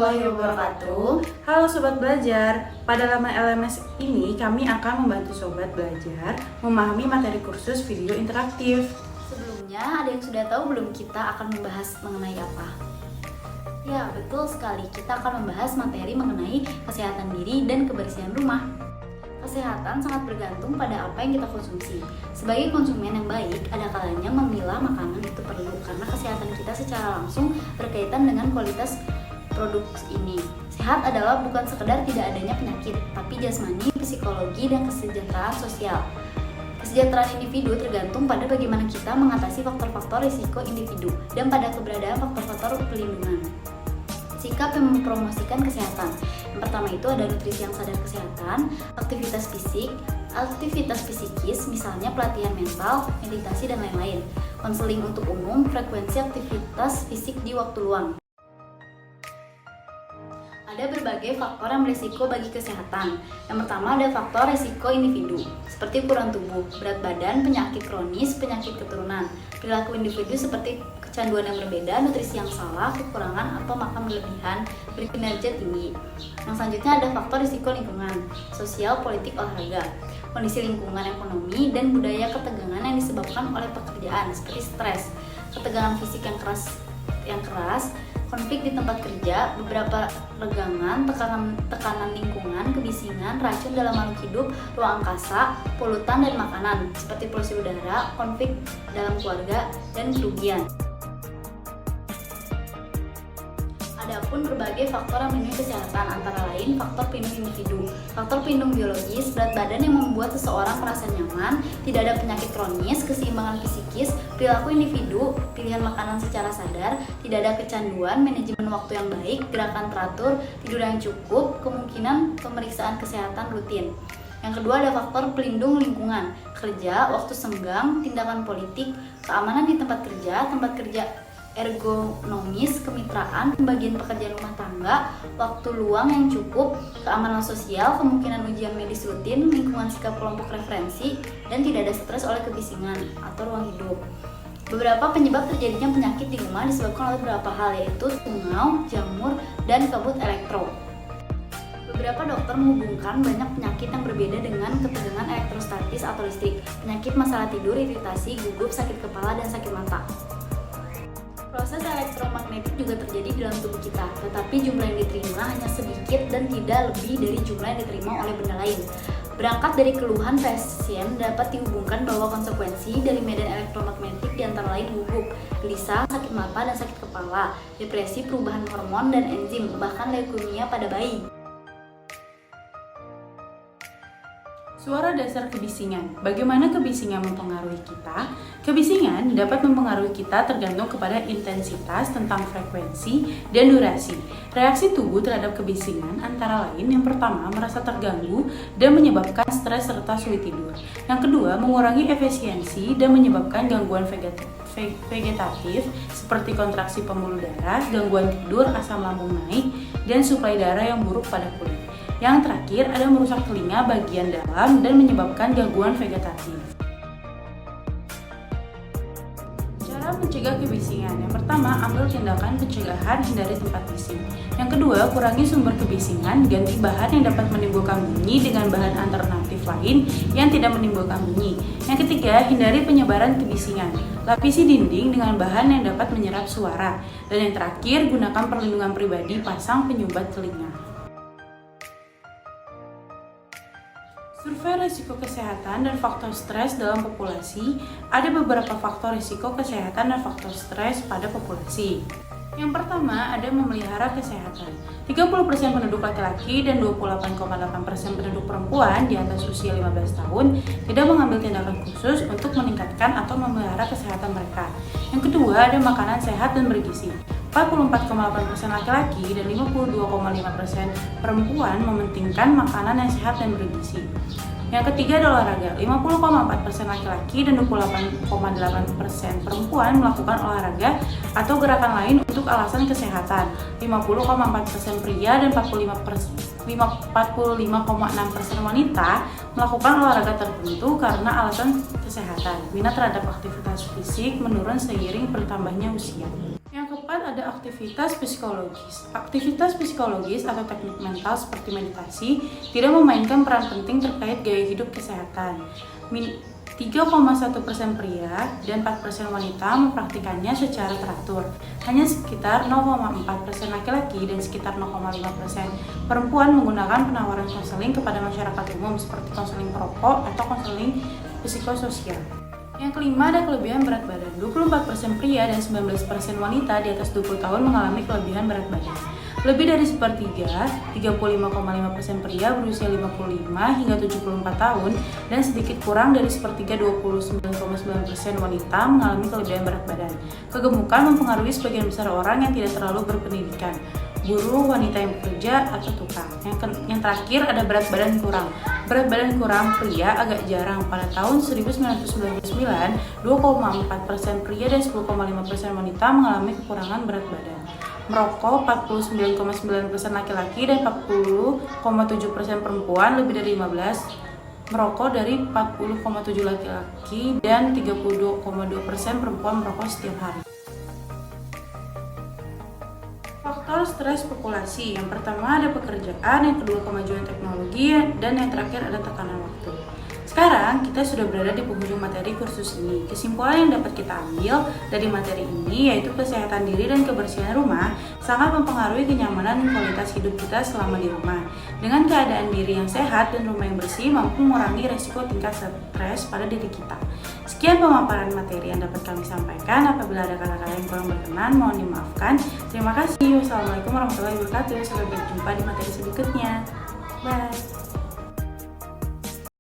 warahmatullahi wabarakatuh. Halo Sobat Belajar, pada laman LMS ini kami akan membantu Sobat Belajar memahami materi kursus video interaktif. Sebelumnya, ada yang sudah tahu belum kita akan membahas mengenai apa? Ya, betul sekali. Kita akan membahas materi mengenai kesehatan diri dan kebersihan rumah. Kesehatan sangat bergantung pada apa yang kita konsumsi. Sebagai konsumen yang baik, ada kalanya memilah makanan itu perlu karena kesehatan kita secara langsung berkaitan dengan kualitas produk ini. Sehat adalah bukan sekedar tidak adanya penyakit, tapi jasmani, psikologi, dan kesejahteraan sosial. Kesejahteraan individu tergantung pada bagaimana kita mengatasi faktor-faktor risiko individu dan pada keberadaan faktor-faktor pelindungan. Sikap yang mempromosikan kesehatan. Yang pertama itu ada nutrisi yang sadar kesehatan, aktivitas fisik, aktivitas psikis, misalnya pelatihan mental, meditasi, dan lain-lain. Konseling untuk umum, frekuensi aktivitas fisik di waktu luang. Ada berbagai faktor yang berisiko bagi kesehatan. Yang pertama ada faktor risiko individu, seperti ukuran tubuh, berat badan, penyakit kronis, penyakit keturunan. Perilaku individu seperti kecanduan yang berbeda, nutrisi yang salah, kekurangan atau makan berlebihan, berkinerja tinggi. Yang selanjutnya ada faktor risiko lingkungan, sosial, politik, olahraga. Kondisi lingkungan, ekonomi, dan budaya ketegangan yang disebabkan oleh pekerjaan, seperti stres, ketegangan fisik yang keras, konflik di tempat kerja, beberapa regangan, tekanan lingkungan, kebisingan, racun dalam makhluk hidup, ruang angkasa, polutan dan makanan, seperti polusi udara, konflik dalam keluarga, dan kerugian. Adapun berbagai faktor yang melindungi kesehatan, antara lain faktor pelindung individu, faktor pelindung biologis, berat badan yang membuat seseorang merasa nyaman, tidak ada penyakit kronis, keseimbangan psikis, perilaku individu, pilihan makanan secara sadar, tidak ada kecanduan, manajemen waktu yang baik, gerakan teratur, tidur yang cukup, kemungkinan pemeriksaan kesehatan rutin. Yang kedua ada faktor pelindung lingkungan, kerja, waktu senggang, tindakan politik, keamanan di tempat kerja ergonomis, kemitraan, pembagian pekerjaan rumah tangga, waktu luang yang cukup, keamanan sosial, kemungkinan ujian medis rutin, lingkungan sikap kelompok referensi, dan tidak ada stres oleh kebisingan atau ruang hidup. Beberapa penyebab terjadinya penyakit di rumah disebabkan oleh beberapa hal, yaitu tungau, jamur, dan kabut elektro. Beberapa dokter menghubungkan banyak penyakit yang berbeda dengan ketegangan elektrostatis atau listrik, penyakit masalah tidur, iritasi, gugup, sakit kepala, dan sakit mata. Proses elektromagnetik juga terjadi di dalam tubuh kita, tetapi jumlah yang diterima hanya sedikit dan tidak lebih dari jumlah yang diterima oleh benda lain. Berangkat dari keluhan pasien dapat dihubungkan bahwa konsekuensi dari medan elektromagnetik diantara lain gugup, gelisah, sakit mata, dan sakit kepala, depresi, perubahan hormon dan enzim, bahkan leukemia pada bayi. Suara dasar kebisingan. Bagaimana kebisingan mempengaruhi kita? Kebisingan dapat mempengaruhi kita tergantung kepada intensitas, tentang frekuensi, dan durasi. Reaksi tubuh terhadap kebisingan antara lain yang pertama merasa terganggu dan menyebabkan stres serta sulit tidur. Yang kedua mengurangi efisiensi dan menyebabkan gangguan vegetatif seperti kontraksi pembuluh darah, gangguan tidur, asam lambung naik, dan suplai darah yang buruk pada kulit. Yang terakhir ada merusak telinga bagian dalam dan menyebabkan gangguan vegetatif. Cara mencegah kebisingan. Yang pertama, ambil tindakan pencegahan, hindari tempat bising. Yang kedua, kurangi sumber kebisingan, ganti bahan yang dapat menimbulkan bunyi dengan bahan alternatif lain yang tidak menimbulkan bunyi. Yang ketiga, hindari penyebaran kebisingan. Lapisi dinding dengan bahan yang dapat menyerap suara. Dan yang terakhir, gunakan perlindungan pribadi, pasang penyumbat telinga. Survei risiko kesehatan dan faktor stres dalam populasi. Ada beberapa faktor risiko kesehatan dan faktor stres pada populasi. Yang pertama ada memelihara kesehatan. 30% penduduk laki-laki dan 28,8% penduduk perempuan di atas usia 15 tahun tidak mengambil tindakan khusus untuk meningkatkan atau memelihara kesehatan mereka. Yang kedua ada makanan sehat dan bergizi. 44,8% laki-laki dan 52,5% perempuan mementingkan makanan yang sehat dan bergizi. Yang ketiga adalah olahraga. 50,4% laki-laki dan 28,8% perempuan melakukan olahraga atau gerakan lain untuk alasan kesehatan. 50,4% pria dan 45,6% wanita melakukan olahraga tertentu karena alasan kesehatan. Minat terhadap aktivitas fisik menurun seiring bertambahnya usia. Yang keempat ada aktivitas psikologis. Aktivitas psikologis atau teknik mental seperti meditasi tidak memainkan peran penting terkait gaya hidup kesehatan. 3,1% pria dan 4% wanita mempraktikannya secara teratur. Hanya sekitar 0,4% laki-laki dan sekitar 0,5% perempuan menggunakan penawaran konseling kepada masyarakat umum seperti konseling perokok atau konseling psikososial. Yang kelima ada kelebihan berat badan. 24% pria dan 19% wanita di atas 20 tahun mengalami kelebihan berat badan. Lebih dari sepertiga, 35,5% pria berusia 55 hingga 74 tahun dan sedikit kurang dari sepertiga 29,9% wanita mengalami kelebihan berat badan. Kegemukan mempengaruhi sebagian besar orang yang tidak terlalu berpendidikan, buruh, wanita yang bekerja, atau tukang. Yang terakhir ada berat badan kurang. Berat badan kurang pria agak jarang. Pada tahun 1999, 2,4% pria dan 10,5% wanita mengalami kekurangan berat badan. Merokok 49,9% laki-laki dan 40,7% perempuan lebih dari 15 merokok dari 40,7 laki-laki dan 32,2% perempuan merokok setiap hari. Faktor stres populasi. Yang pertama ada pekerjaan, yang kedua kemajuan teknologi, dan yang terakhir ada tekanan waktu. Sekarang kita sudah berada di penghujung materi kursus ini. Kesimpulan yang dapat kita ambil dari materi ini yaitu kesehatan diri dan kebersihan rumah sangat mempengaruhi kenyamanan dan kualitas hidup kita selama di rumah. Dengan keadaan diri yang sehat dan rumah yang bersih mampu mengurangi resiko tingkat stres pada diri kita. Sekian pemaparan materi yang dapat kami sampaikan. Apabila ada kata-kata yang kurang berkenan, mohon dimaafkan. Terima kasih. Wassalamualaikum warahmatullahi wabarakatuh. Sampai berjumpa di materi berikutnya. Bye.